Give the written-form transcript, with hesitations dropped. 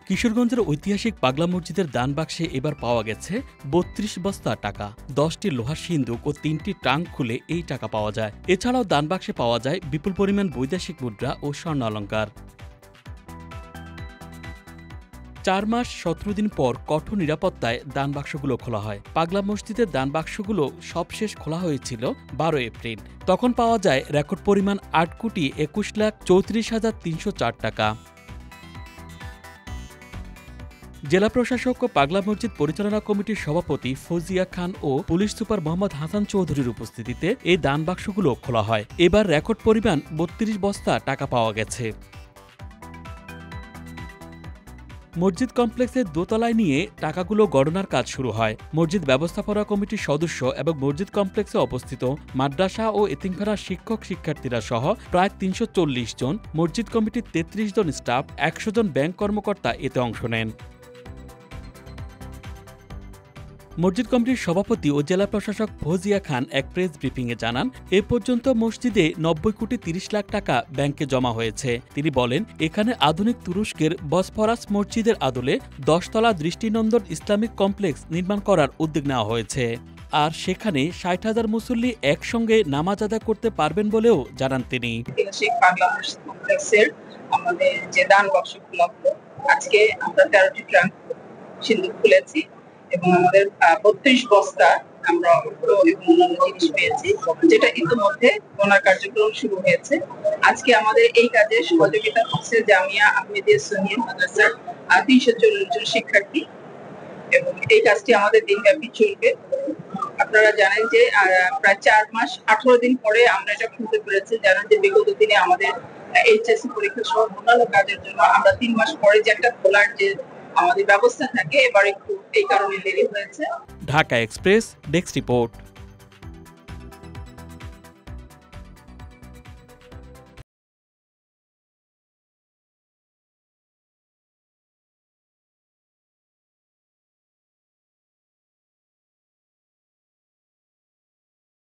কিশোরগঞ্জের ঐতিহাসিক পাগলা মসজিদের দান বাক্সে এবার পাওয়া গেছে ৩২ বস্তা টাকা, ১০টি লোহার সিন্দুক ও ৩টি ট্রাঙ্ক খুলে এই টাকা পাওয়া যায়। এছাড়াও দান বাক্সে পাওয়া যায় বিপুল পরিমাণ বৈদেশিক মুদ্রা ও স্বর্ণ অলঙ্কার। ৪ মাস ১৭ দিন পর কঠোর নিরাপত্তায় দান বাক্সগুলো খোলা হয়। পাগলা মসজিদের দান বাক্সগুলো সবশেষ খোলা হয়েছিল ১২ এপ্রিল। তখন পাওয়া যায় রেকর্ড পরিমাণ ৮,২১,৩৪,৩০৪ টাকা। জেলা প্রশাসক ও পাগলা মসজিদ পরিচালনা কমিটির সভাপতি ফৌজিয়া খান ও পুলিশ সুপার মোহাম্মদ হাসান চৌধুরীর উপস্থিতিতে এই দান বাক্সগুলো খোলা হয়। এবার রেকর্ড পরিমাণ ৩২ বস্তা টাকা পাওয়া গেছে। মসজিদ কমপ্লেক্সের দোতলায় নিয়ে টাকাগুলো গণনার কাজ শুরু হয়। মসজিদ ব্যবস্থাপনা কমিটির সদস্য এবং মসজিদ কমপ্লেক্সে অবস্থিত মাদ্রাসা ও এতিমখানার শিক্ষক শিক্ষার্থীরা সহ প্রায় ৩৪০ জন, মসজিদ কমিটির ৩৩ জন স্টাফ, ১০০ জন ব্যাংক কর্মকর্তা এতে অংশ নেন। মসজিদ কমিটির সভাপতি ও জেলা প্রশাসক ফৌজিয়া খান এক প্রেস ব্রিফিংয়ে জানান, এ পর্যন্ত মসজিদে ৯০,৩০,০০,০০০ টাকা ব্যাংকে জমা হয়েছে। তিনি বলেন, এখানে আধুনিক তুরস্কের বসফরাস মসজিদের আদলে ১০ তলা দৃষ্টিনন্দন ইসলামিক কমপ্লেক্স নির্মাণ করার উদ্যোগ নেওয়া হয়েছে। আর সেখানে ৬০,০০০ মুসল্লি একসঙ্গে নামাজ আদায় করতে পারবেন বলেও জানান তিনি। আমাদের যে দান বাক্সগুলো আজকে আমরা ১৩টি ট্রাঙ্ক সিন্দুক খুলেছি এবং আমাদের ৩২ বস্তা আমরা অন্যান্য জিনিস পেয়েছি, যেটা ইতিমধ্যে গোনার কার্যক্রম শুরু হয়েছে। আজকে আমাদের এই কাজে সহযোগিতা করছে জামিয়া আহমেদিয়া সুন্নিয়া মাদ্রাসার ৩৪০ জন শিক্ষার্থী এবং এই কাজটি আমাদের দিনব্যাপী চলবে। আপনারা জানেন যে প্রায় ৪ মাস ১৮ দিন পরে আমরা এটা খুলতে পেরেছি। জানেন যে বিগত দিনে আমাদের এইচএসসি পরীক্ষা সহ অন্যান্য কাজের জন্য আমরা ৩ মাস পরে যে একটা খোলার যে আমাদের ব্যবস্থা থাকে, এবার একটু এই কারণে দেরি হয়েছে। Dhaka express desk report.